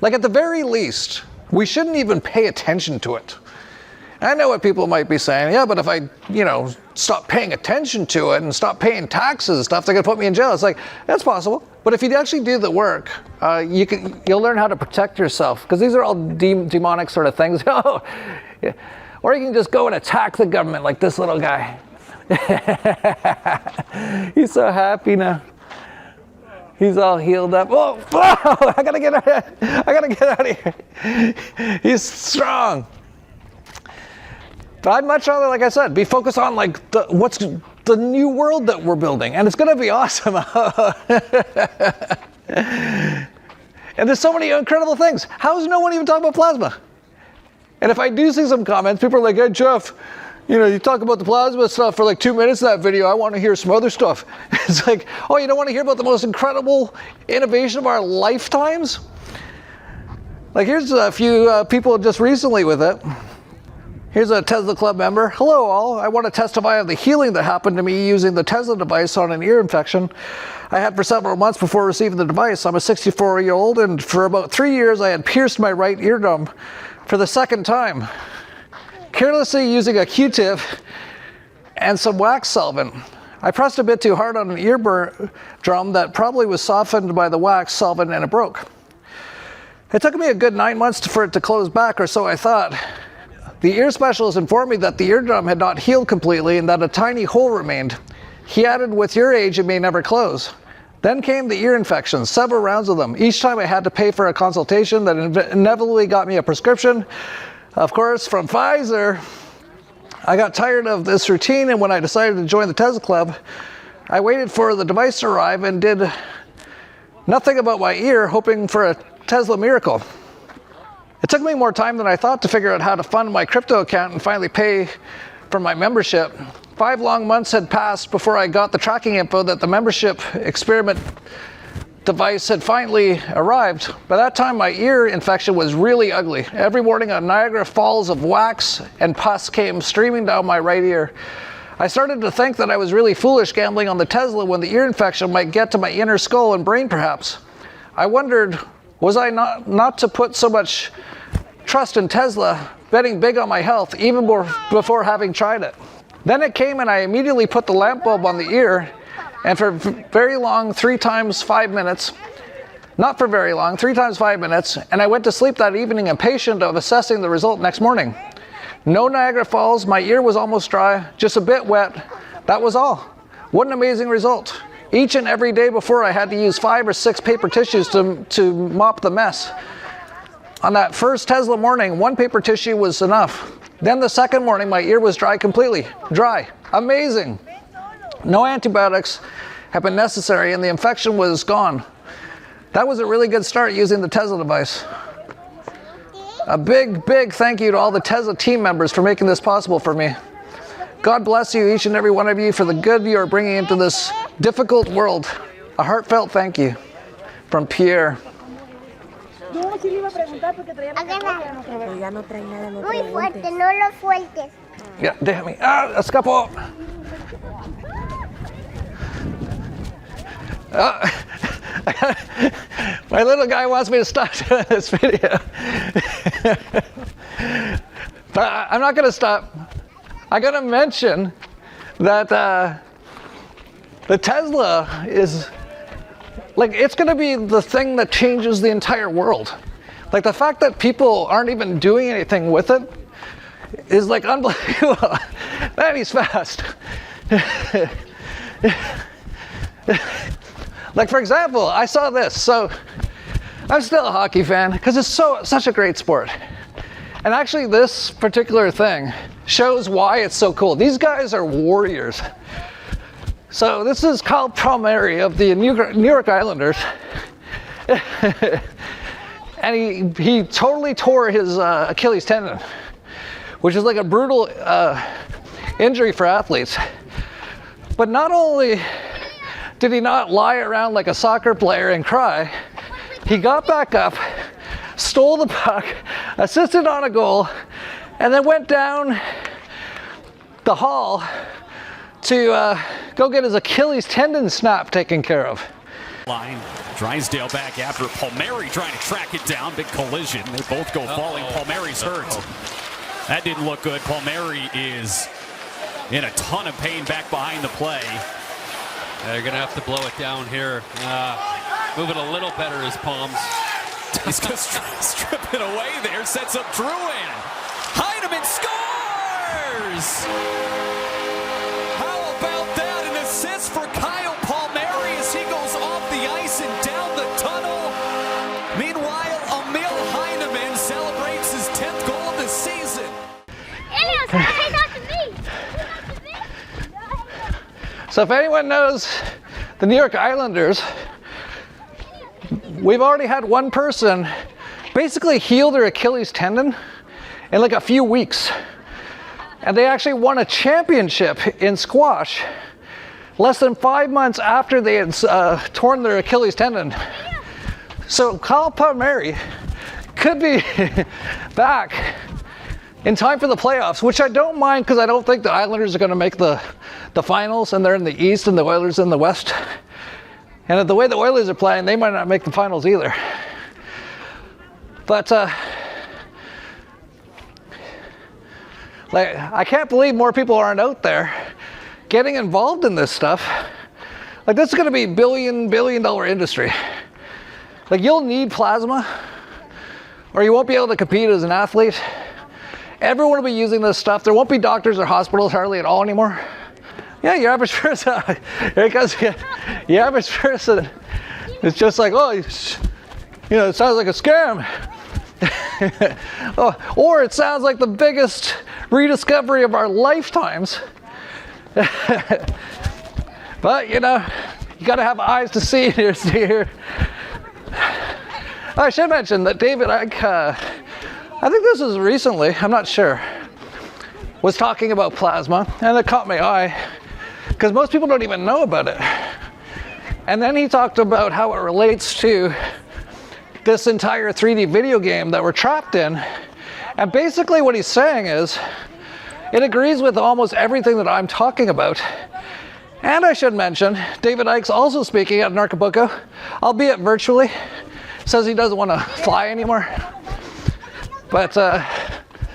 Like at the very least, we shouldn't even pay attention to it. I know what people might be saying, yeah, but if I, stop paying attention to it and stop paying taxes and stuff, they're gonna put me in jail. It's like, that's possible. But if you actually do the work, you'll learn how to protect yourself, because these are all demonic sort of things. Or you can just go and attack the government like this little guy. He's so happy now. He's all healed up. Whoa, I gotta get out of here. He's strong. But I'd much rather, like I said, be focused on what's the new world that we're building, and it's going to be awesome. And there's so many incredible things. How is no one even talking about plasma? And if I do see some comments, people are like, "Hey Jeff, you talk about the plasma stuff for like 2 minutes in that video. I want to hear some other stuff." It's like, oh, you don't want to hear about the most incredible innovation of our lifetimes? Like here's a few people just recently with it. Here's a Tesla Club member. Hello all, I want to testify of the healing that happened to me using the Tesla device on an ear infection I had for several months before receiving the device. I'm a 64-year-old, and for about 3 years I had pierced my right eardrum for the second time, carelessly using a Q-tip and some wax solvent. I pressed a bit too hard on an eardrum that probably was softened by the wax solvent, and it broke. It took me a good 9 months for it to close back, or so I thought. The ear specialist informed me that the eardrum had not healed completely and that a tiny hole remained. He added, with your age, it may never close. Then came the ear infections, several rounds of them. Each time I had to pay for a consultation that inevitably got me a prescription, of course, from Pfizer. I got tired of this routine, and when I decided to join the Tesla Club, I waited for the device to arrive and did nothing about my ear, hoping for a Tesla miracle. It took me more time than I thought to figure out how to fund my crypto account and finally pay for my membership. 5 long months had passed before I got the tracking info that the membership experiment device had finally arrived. By that time, my ear infection was really ugly. Every morning, a Niagara Falls of wax and pus came streaming down my right ear. I started to think that I was really foolish gambling on the Tesla when the ear infection might get to my inner skull and brain, perhaps. I wondered, was I not to put so much trust in Tesla, betting big on my health, even before having tried it? Then it came, and I immediately put the lamp bulb on the ear, and for very long, 3 times 5 minutes, not for very long, 3 times 5 minutes, and I went to sleep that evening impatient of assessing the result next morning. No Niagara Falls, my ear was almost dry, just a bit wet, that was all. What an amazing result. Each and every day before, I had to use 5 or 6 paper tissues to mop the mess. On that first Tesla morning, 1 paper tissue was enough. Then the second morning, my ear was dry completely. Dry. Amazing. No antibiotics have been necessary, and the infection was gone. That was a really good start using the Tesla device. A big, big thank you to all the Tesla team members for making this possible for me. God bless you, each and every one of you, for the good you are bringing into this difficult world. A heartfelt thank you. From Pierre. Muy fuerte, no lo sueltes. Yeah, déjame. Escapó. My little guy wants me to stop doing this video. But I'm not going to stop. I'm going to mention that the Tesla is, it's going to be the thing that changes the entire world. The fact that people aren't even doing anything with it is unbelievable. Man, he's fast. For example, I saw this. So I'm still a hockey fan because it's such a great sport. And actually this particular thing shows why it's so cool. These guys are warriors. So this is Kyle Palmieri of the New York Islanders. And he totally tore his Achilles tendon, which is a brutal injury for athletes. But not only did he not lie around like a soccer player and cry, he got back up, stole the puck, assisted on a goal, and then went down the hall to go get his Achilles tendon snap taken care of. Line, Drysdale back after Palmieri trying to track it down. Big collision. They both go falling. Palmieri's hurt. That didn't look good. Palmieri is in a ton of pain back behind the play. They're going to have to blow it down here. Move it a little better, his palms. He's just stripping away there. Sets up Drouin. Heineman scores! How about that? An assist for Kyle Palmieri as he goes off the ice and down the tunnel. Meanwhile, Emil Heineman celebrates his 10th goal of the season. So if anyone knows the New York Islanders, we've already had one person basically heal their Achilles tendon in like a few weeks. And they actually won a championship in squash less than 5 months after they had torn their Achilles tendon. So Kyle Palmieri could be back in time for the playoffs, which I don't mind because I don't think the Islanders are going to make the finals, and they're in the East and the Oilers in the West. And the way the Oilers are playing, they might not make the finals either. But like, I can't believe more people aren't out there getting involved in this stuff. Like, this is going to be billion dollar industry. Like, you'll need plasma or you won't be able to compete as an athlete. Everyone will be using this stuff. There won't be doctors or hospitals hardly at all anymore. Yeah, your average person, because your average person is just like, oh, you know, it sounds like a scam. Oh, or it sounds like the biggest rediscovery of our lifetimes. But, you know, you got to have eyes to see and ears to hear. I should mention that David Icke, I think this was recently, I'm not sure, was talking about plasma, and it caught my eye because most people don't even know about it. And then he talked about how it relates to this entire 3D video game that we're trapped in. And basically what he's saying is, it agrees with almost everything that I'm talking about. And I should mention, David Icke's also speaking at Anarchapulco, albeit virtually. Says he doesn't want to fly anymore. But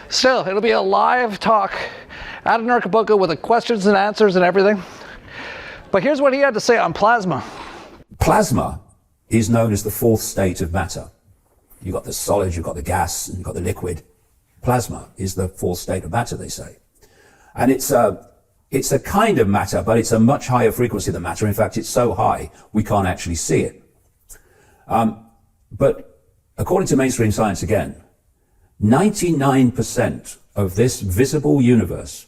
still, it'll be a live talk at Anarchapulco with the questions and answers and everything. But here's what he had to say on plasma. Plasma is known as the fourth state of matter. You've got the solid, you've got the gas, and you've got the liquid. Plasma is the fourth state of matter, they say. And it's a kind of matter, but it's a much higher frequency than matter. In fact, it's so high, we can't actually see it. But according to mainstream science again, 99% of this visible universe,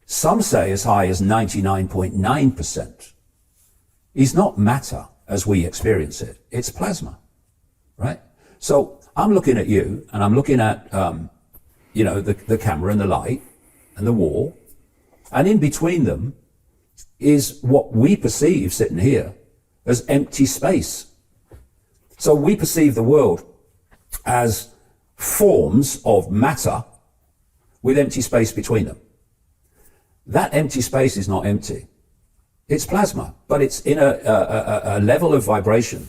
some say as high as 99.9%, is not matter as we experience it. It's plasma, right? So I'm looking at you, and I'm looking at, you know, the camera and the light and the wall, and in between them is what we perceive sitting here as empty space. So we perceive the world as forms of matter with empty space between them. That empty space is not empty. It's plasma, but it's in a level of vibration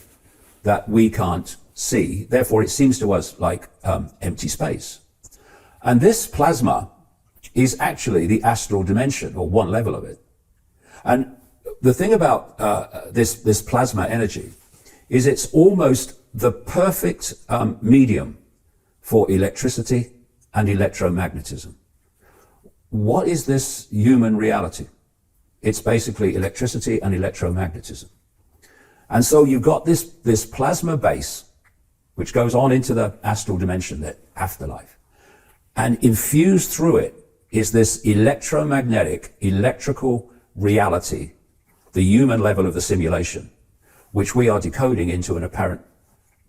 that we can't see. Therefore, it seems to us like empty space. And this plasma is actually the astral dimension, or one level of it. And the thing about this plasma energy is it's almost the perfect medium for electricity and electromagnetism. What is this human reality? It's basically electricity and electromagnetism. And so you've got this plasma base, which goes on into the astral dimension, the afterlife. And infused through it is this electromagnetic, electrical reality, the human level of the simulation, which we are decoding into an apparent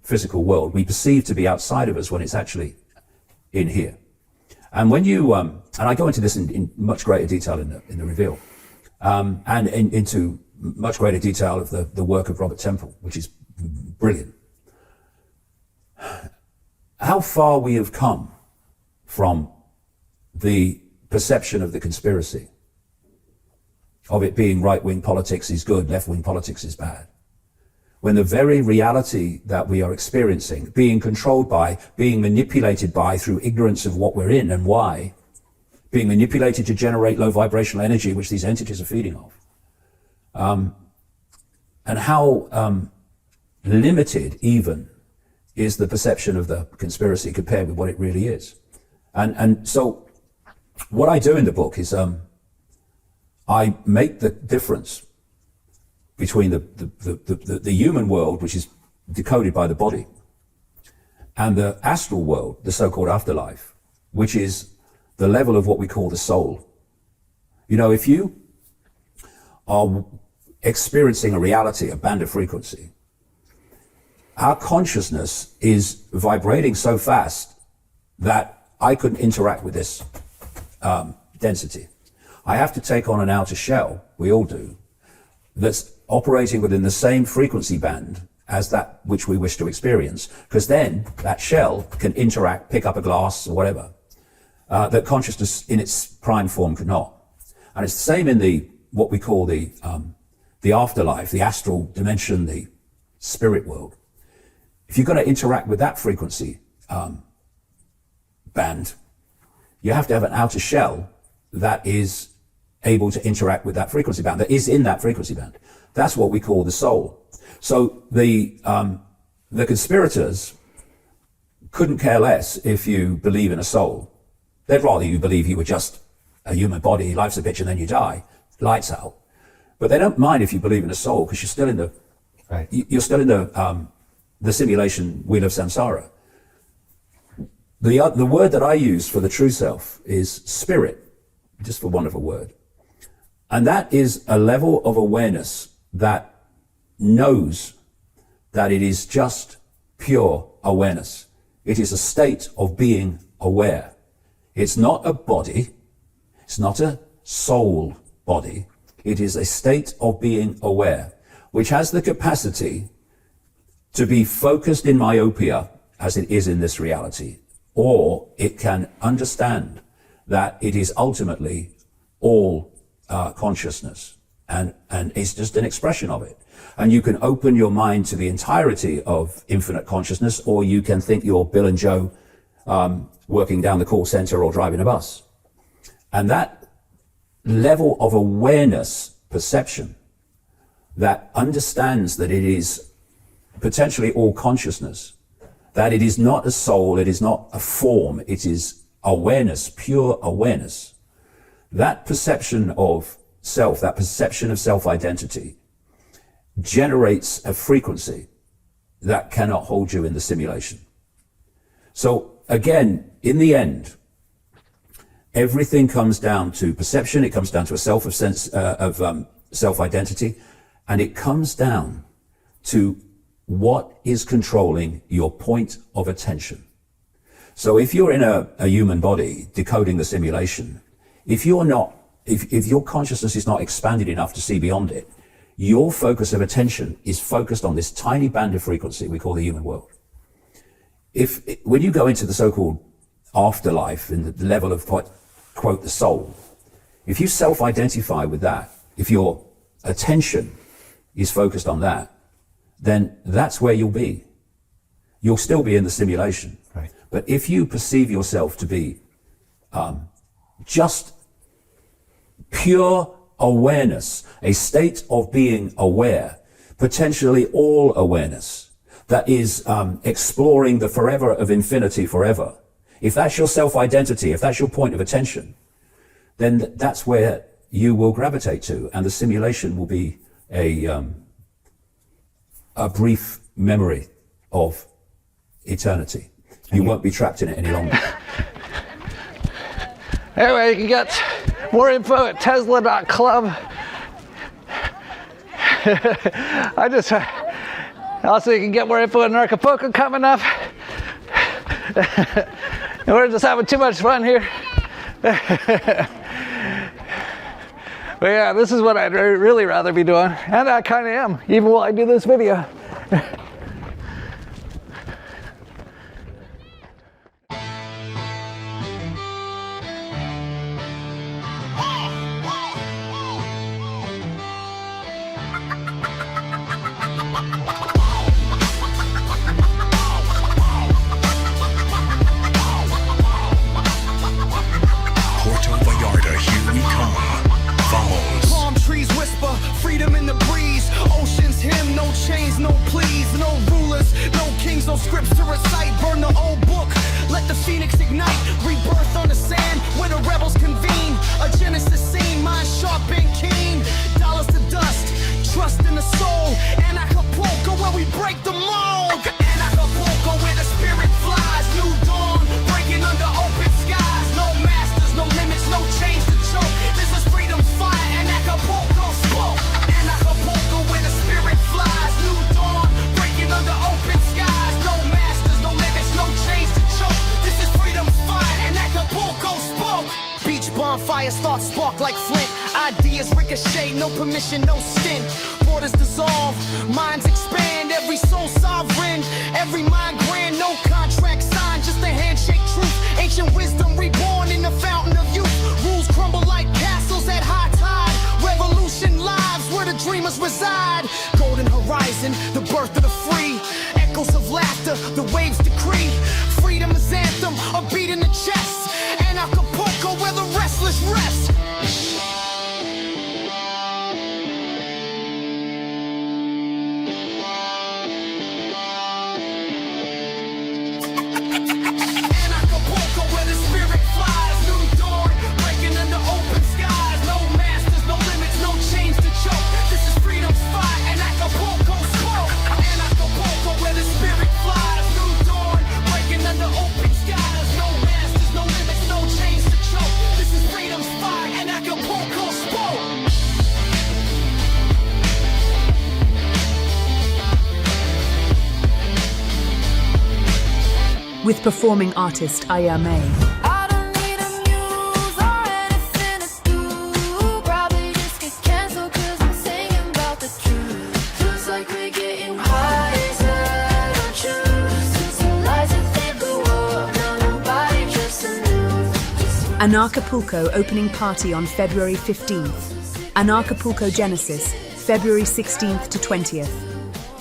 physical world we perceive to be outside of us when it's actually in here. And when you, and I go into this in much greater detail in the reveal, and into much greater detail of the work of Robert Temple, which is brilliant. How far we have come from the perception of the conspiracy, of it being right-wing politics is good, left-wing politics is bad, when the very reality that we are experiencing, being controlled by, being manipulated by through ignorance of what we're in and why, being manipulated to generate low vibrational energy, which these entities are feeding off, and how limited even is the perception of the conspiracy compared with what it really is. And so what I do in the book is I make the difference between the human world, which is decoded by the body, and the astral world, the so-called afterlife, which is the level of what we call the soul. You know, if you are experiencing a reality, a band of frequency, our consciousness is vibrating so fast that I couldn't interact with this density. I have to take on an outer shell, we all do, that's operating within the same frequency band as that which we wish to experience, because then that shell can interact, pick up a glass or whatever, that consciousness in its prime form could not. And it's the same in the what we call the afterlife, the astral dimension, the spirit world. If you're going to interact with that frequency band, you have to have an outer shell that is able to interact with that frequency band, that is in that frequency band. That's what we call the soul. So the conspirators couldn't care less if you believe in a soul. They'd rather you believe you were just a human body, life's a bitch, and then you die, lights out. But they don't mind if you believe in a soul, because you're still in the you're still in the simulation wheel of samsara. The word that I use for the true self is spirit, just for want of a word. And that is a level of awareness that knows that it is just pure awareness. It is a state of being aware. It's not a body. It's not a soul body. It is a state of being aware, which has the capacity to be focused in myopia as it is in this reality, or it can understand that it is ultimately all consciousness, and it's just an expression of it. And you can open your mind to the entirety of infinite consciousness, or you can think you're Bill and Joe working down the call center or driving a bus. And that level of awareness, perception, that understands that it is potentially all consciousness, that it is not a soul, it is not a form, it is awareness, pure awareness. That perception of self, that perception of self-identity generates a frequency that cannot hold you in the simulation. So again, in the end, everything comes down to perception, it comes down to a self-identity, and it comes down to what is controlling your point of attention. So if you're in a human body decoding the simulation, if your consciousness is not expanded enough to see beyond it, your focus of attention is focused on this tiny band of frequency we call the human world. When you go into the so-called afterlife in the level of, quote, the soul, if you self-identify with that, if your attention is focused on that, then that's where you'll be. You'll still be in the simulation. Right. But if you perceive yourself to be just pure awareness, a state of being aware, potentially all awareness, that is exploring the forever of infinity forever. If that's your self-identity, if that's your point of attention, then that's where you will gravitate to, and the simulation will be a brief memory of eternity. You won't be trapped in it any longer. Anyway, you can get more info at Tesla.club. Also, you can get more info at Anarchapulco coming up. And we're just having too much fun here. But yeah, this is what I'd really rather be doing. And I kind of am, even while I do this video. Freedom in the breeze, ocean's hymn, no chains, no pleas, no rulers, no kings, no scripts to recite, burn the old book, let the phoenix ignite, rebirth on the sand, where the rebels convene, a Genesis scene, mind sharp and keen, dollars to dust, trust in the soul, Anarchapulco where we break the mold, Anarchapulco where the spirit flies, new dawn, breaking under open skies, no masters, no limits, no chains to choke, this is freedom's fire, Anarchapulco spoke. Anarchapulco where the spirit flies, new dawn, breaking under open skies, no masters, no limits, no chains to choke, this is freedom's fire, and Acapulco spoke. Beach bonfire starts spark like flint, ideas ricochet, no permission, no stint, borders dissolve, minds expand, every soul sovereign, every mind grand, no contract signed, just a handshake truth, ancient wisdom reborn in the fountain of youth, rules crumble like castles at high tide, revolution lives where the dreamers reside, golden horizon, the birth of the free, echoes of laughter, the waves decree, freedom is anthem, a beat in the chest, and Acapulco where the restless rest. Acapulco where the spirit flies, new dawn, breaking under open skies, no masters, no limits, no chains to choke, this is freedom's fight, and Acapulco spoke, and Acapulco where the spirit flies, new dawn, breaking under open skies, no masters, no limits, no chains to choke, this is freedom's fight, and Acapulco spoke. With performing artist Ayame. Anarchapulco opening party on February 15th. Anarchapulco Genesis, February 16th to 20th.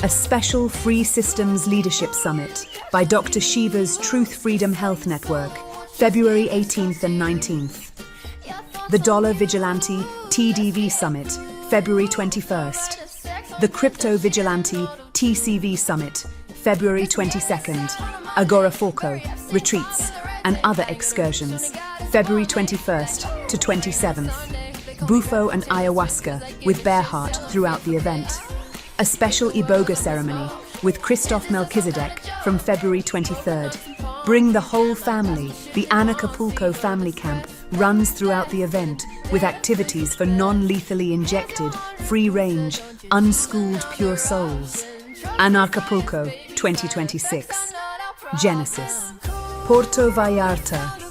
A special Free Systems Leadership Summit by Dr. Shiva's Truth Freedom Health Network, February 18th and 19th. The Dollar Vigilante TDV Summit, February 21st. The Crypto Vigilante TCV Summit, February 22nd. Agorapulco, retreats, and other excursions, February 21st to 27th. Bufo and ayahuasca with Bearheart throughout the event. A special Iboga ceremony with Christoph Melchizedek from February 23rd. Bring the whole family. The Anarchapulco Family Camp runs throughout the event with activities for non-lethally injected, free-range, unschooled pure souls. Anarchapulco 2026. Genesis. Puerto Vallarta,